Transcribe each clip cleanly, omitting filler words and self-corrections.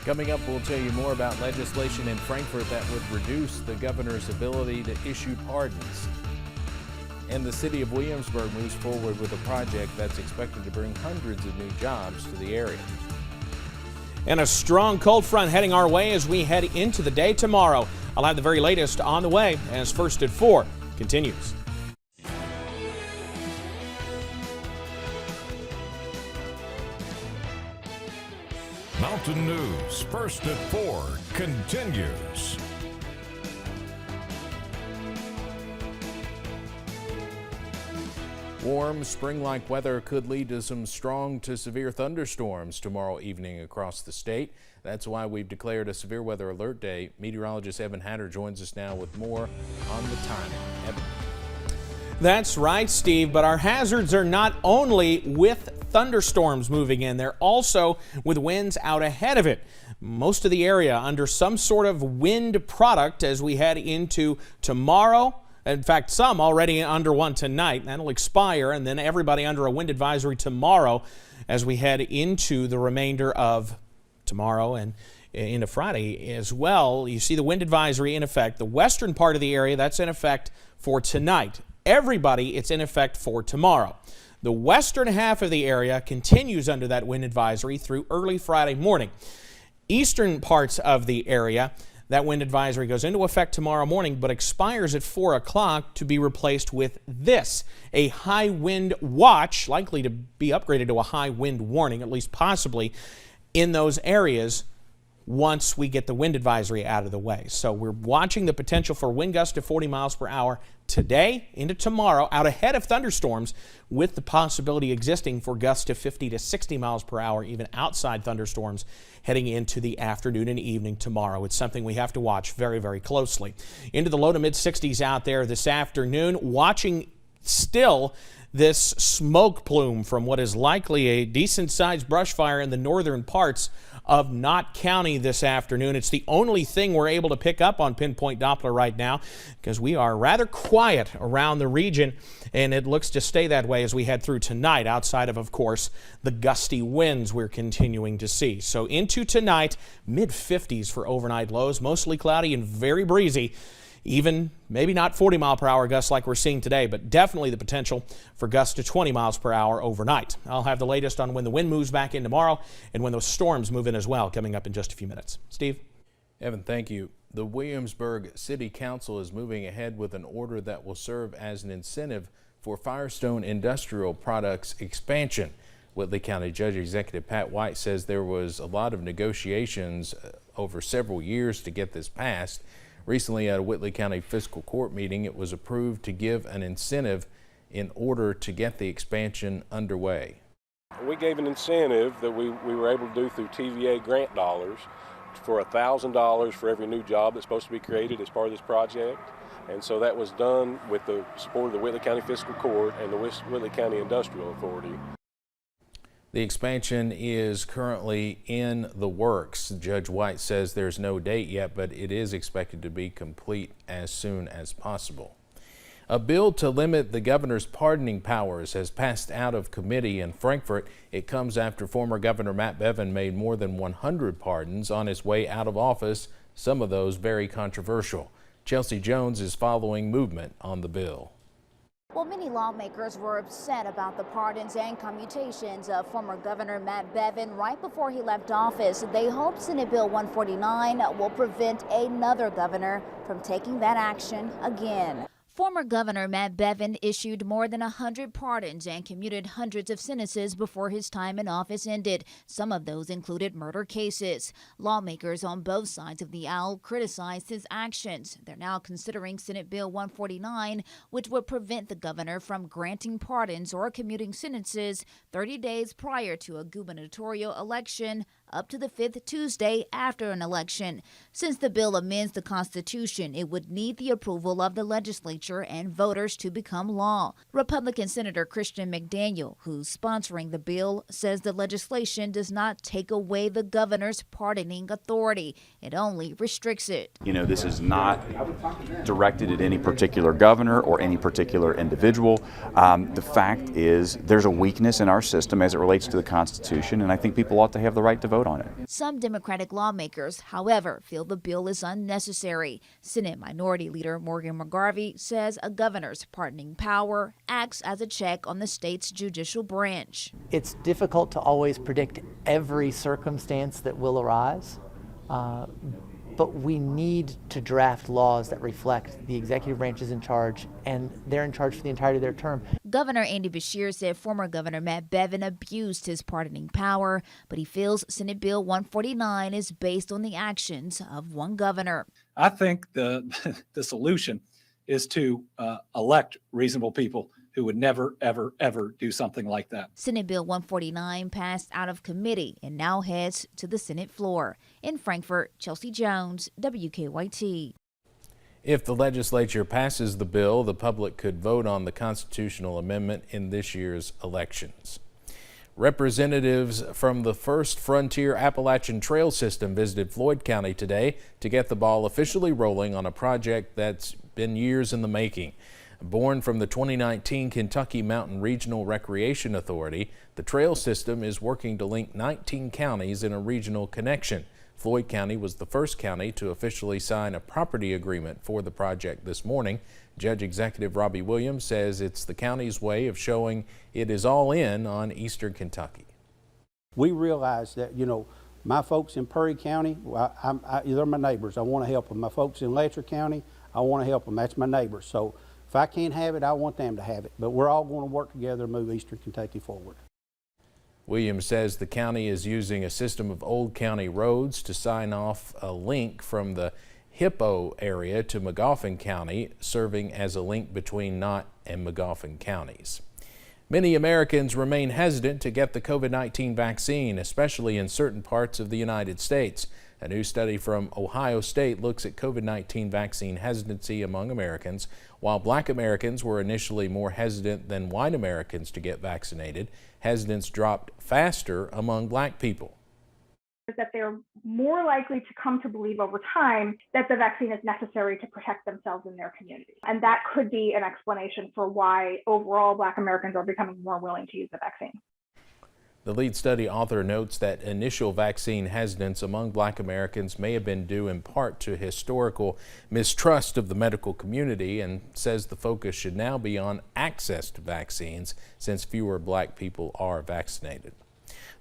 Coming up, we'll tell you more about legislation in Frankfort that would reduce the governor's ability to issue pardons. And the city of Williamsburg moves forward with a project that's expected to bring hundreds of new jobs to the area. And a strong cold front heading our way as we head into the day tomorrow. I'll have the very latest on the way as First at 4 continues. Mountain News First at 4 continues. Warm, spring-like weather could lead to some strong to severe thunderstorms tomorrow evening across the state. That's why we've declared a severe weather alert day. Meteorologist Evan Hatter joins us now with more on the timing. Evan. That's right, Steve, but our hazards are not only with thunderstorms moving in, they're also with winds out ahead of it. Most of the area under some sort of wind product as we head into tomorrow. In fact, some already under one tonight. That'll expire, and then everybody under a wind advisory tomorrow as we head into the remainder of tomorrow and into Friday as well. You see the wind advisory in effect. The western part of the area, that's in effect for tonight. Everybody, it's in effect for tomorrow. The western half of the area continues under that wind advisory through early Friday morning. Eastern parts of the area, that wind advisory goes into effect tomorrow morning but expires at 4 o'clock to be replaced with this, a high wind watch, likely to be upgraded to a high wind warning, at least possibly, in those areas once we get the wind advisory out of the way. So we're watching the potential for wind gusts to 40 miles per hour today into tomorrow, out ahead of thunderstorms, with the possibility existing for gusts to 50 to 60 miles per hour, even outside thunderstorms, heading into the afternoon and evening tomorrow. It's something we have to watch very, very closely. Into the low to mid 60s out there this afternoon, watching still this smoke plume from what is likely a decent-sized brush fire in the northern parts of Knott County this afternoon. It's the only thing we're able to pick up on pinpoint Doppler right now because we are rather quiet around the region, and it looks to stay that way as we head through tonight, outside of course, the gusty winds we're continuing to see. So into tonight, mid-50s for overnight lows, mostly cloudy and very breezy. Even maybe not 40 mile per hour gusts like we're seeing today, but definitely the potential for gusts to 20 miles per hour overnight. I'll have the latest on when the wind moves back in tomorrow and when those storms move in as well coming up in just a few minutes. Steve? Evan, thank you. The Williamsburg City Council is moving ahead with an order that will serve as an incentive for Firestone Industrial Products expansion. Whitley County Judge Executive Pat White says there was a lot of negotiations over several years to get this passed. Recently at a Whitley County Fiscal Court meeting, it was approved to give an incentive in order to get the expansion underway. We gave an incentive that we were able to do through TVA grant dollars for $1,000 for every new job that's supposed to be created as part of this project. And so that was done with the support of the Whitley County Fiscal Court and the Whitley County Industrial Authority. The expansion is currently in the works. Judge White says there's no date yet, but it is expected to be complete as soon as possible. A bill to limit the governor's pardoning powers has passed out of committee in Frankfort. It comes after former Governor Matt Bevin made more than 100 pardons on his way out of office, some of those very controversial. Chelsea Jones is following movement on the bill. Well, many lawmakers were upset about the pardons and commutations of former Governor Matt Bevin right before he left office. They hope Senate Bill 149 will prevent another governor from taking that action again. Former Governor Matt Bevin issued more than 100 pardons and commuted hundreds of sentences before his time in office ended. Some of those included murder cases. Lawmakers on both sides of the aisle criticized his actions. They're now considering Senate Bill 149, which would prevent the governor from granting pardons or commuting sentences 30 days prior to a gubernatorial election up to the 5th Tuesday after an election. Since the bill amends the Constitution, it would need the approval of the legislature and voters to become law. Republican Senator Christian McDaniel, who's sponsoring the bill, says the legislation does not take away the governor's pardoning authority. It only restricts it. You know, this is not directed at any particular governor or any particular individual. The fact is there's a weakness in our system as it relates to the Constitution, and I think people ought to have the right to vote vote on it. Some Democratic lawmakers, however, feel the bill is unnecessary. Senate Minority Leader Morgan McGarvey says a governor's pardoning power acts as a check on the state's judicial branch. It's difficult to always predict every circumstance that will arise, but we need to draft laws that reflect the executive branch is in charge, and they're in charge for the entirety of their term. Governor Andy Beshear said former Governor Matt Bevin abused his pardoning power, but he feels Senate Bill 149 is based on the actions of one governor. I think the solution is to elect reasonable people who would never, ever, ever do something like that. Senate Bill 149 passed out of committee and now heads to the Senate floor. In Frankfort, Chelsea Jones, WKYT. If the legislature passes the bill, the public could vote on the constitutional amendment in this year's elections. Representatives from the First Frontier Appalachian Trail system visited Floyd County today to get the ball officially rolling on a project that's been years in the making. Born from the 2019 Kentucky Mountain Regional Recreation Authority, the trail system is working to link 19 counties in a regional connection. Floyd County was the first county to officially sign a property agreement for the project this morning. Judge Executive Robbie Williams says it's the county's way of showing it is all in on eastern Kentucky. We realize that, my folks in Perry County, they're my neighbors. I want to help them. My folks in Letcher County, I want to help them. That's my neighbors. So if I can't have it, I want them to have it. But we're all going to work together to move eastern Kentucky forward. Williams says the county is using a system of old county roads to sign off a link from the Hippo area to Magoffin County, serving as a link between Knott and Magoffin counties. Many Americans remain hesitant to get the COVID-19 vaccine, especially in certain parts of the United States. A new study from Ohio State looks at COVID-19 vaccine hesitancy among Americans. While Black Americans were initially more hesitant than white Americans to get vaccinated, hesitance dropped faster among Black people. That they're more likely to come to believe over time that the vaccine is necessary to protect themselves and their community. And that could be an explanation for why overall Black Americans are becoming more willing to use the vaccine. The lead study author notes that initial vaccine hesitance among Black Americans may have been due in part to historical mistrust of the medical community, and says the focus should now be on access to vaccines since fewer Black people are vaccinated.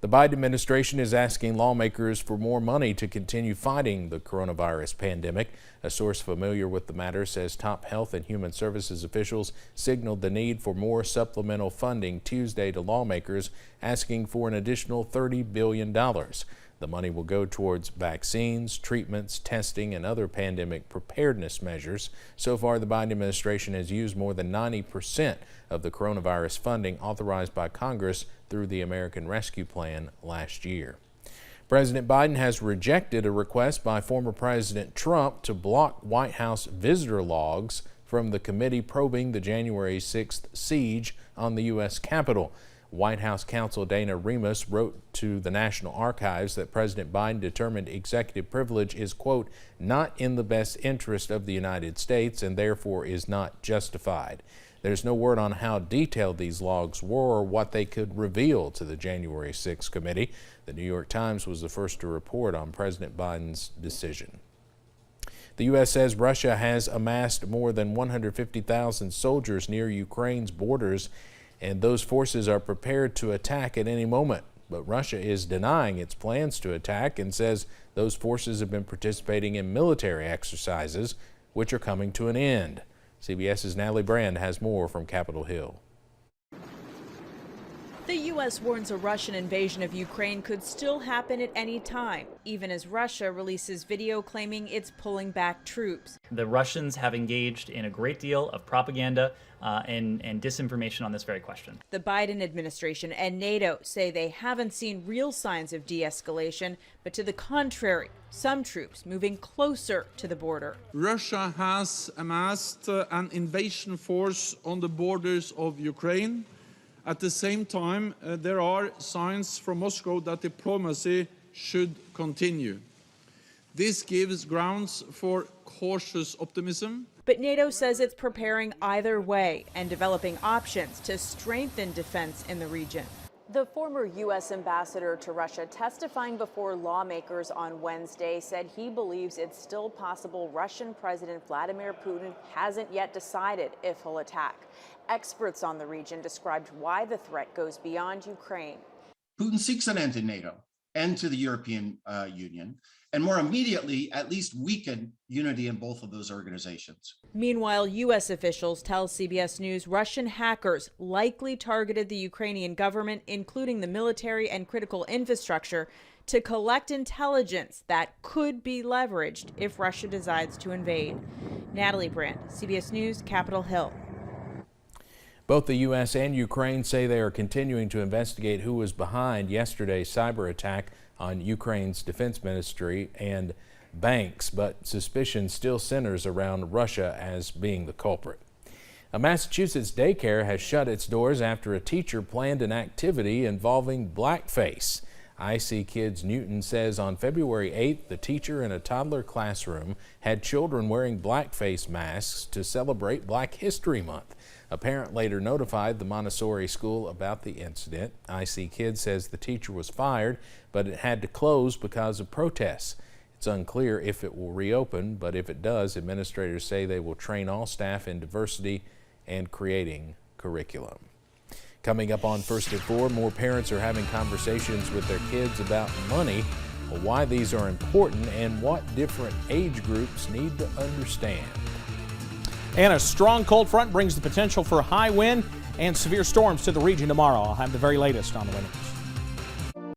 The Biden administration is asking lawmakers for more money to continue fighting the coronavirus pandemic. A source familiar with the matter says top health and human services officials signaled the need for more supplemental funding Tuesday to lawmakers, asking for an additional $30 billion. The money will go towards vaccines, treatments, testing, and other pandemic preparedness measures. So far, the Biden administration has used more than 90% of the coronavirus funding authorized by Congress through the American Rescue Plan last year. President Biden has rejected a request by former President Trump to block White House visitor logs from the committee probing the January 6th siege on the U.S. Capitol. White House counsel Dana Remus wrote to the National Archives that President Biden determined executive privilege is, quote, not in the best interest of the United States and therefore is not justified. There's no word on how detailed these logs were or what they could reveal to the January 6th committee. The New York Times was the first to report on President Biden's decision. The U.S. says Russia has amassed more than 150,000 soldiers near Ukraine's borders, and those forces are prepared to attack at any moment. But Russia is denying its plans to attack and says those forces have been participating in military exercises, which are coming to an end. CBS's Natalie Brand has more from Capitol Hill. The U.S. warns a Russian invasion of Ukraine could still happen at any time, even as Russia releases video claiming it's pulling back troops. The Russians have engaged in a great deal of propaganda and disinformation on this very question. The Biden administration and NATO say they haven't seen real signs of de-escalation, but to the contrary, some troops moving closer to the border. Russia has amassed an invasion force on the borders of Ukraine. At the same time, there are signs from Moscow that diplomacy should continue. This gives grounds for cautious optimism. But NATO says it's preparing either way and developing options to strengthen defense in the region. The former U.S. ambassador to Russia testifying before lawmakers on Wednesday said he believes it's still possible Russian President Vladimir Putin hasn't yet decided if he'll attack. Experts on the region described why the threat goes beyond Ukraine. Putin seeks an end to NATO, end to the European Union, and more immediately, at least weaken unity in both of those organizations. Meanwhile, U.S. officials tell CBS News Russian hackers likely targeted the Ukrainian government, including the military and critical infrastructure, to collect intelligence that could be leveraged if Russia decides to invade. Natalie Brandt, CBS News, Capitol Hill. Both the U.S. and Ukraine say they are continuing to investigate who was behind yesterday's cyber attack on Ukraine's defense ministry and banks, but suspicion still centers around Russia as being the culprit. A Massachusetts daycare has shut its doors after a teacher planned an activity involving blackface. IC Kids Newton says on February 8th, the teacher in a toddler classroom had children wearing blackface masks to celebrate Black History Month. A parent later notified the Montessori school about the incident. IC Kids says the teacher was fired, but it had to close because of protests. It's unclear if it will reopen, but if it does, administrators say they will train all staff in diversity and creating curriculum. Coming up on First at 4, more parents are having conversations with their kids about money, why these are important, and what different age groups need to understand. And a strong cold front brings the potential for high wind and severe storms to the region tomorrow. I'll have the very latest on the wind.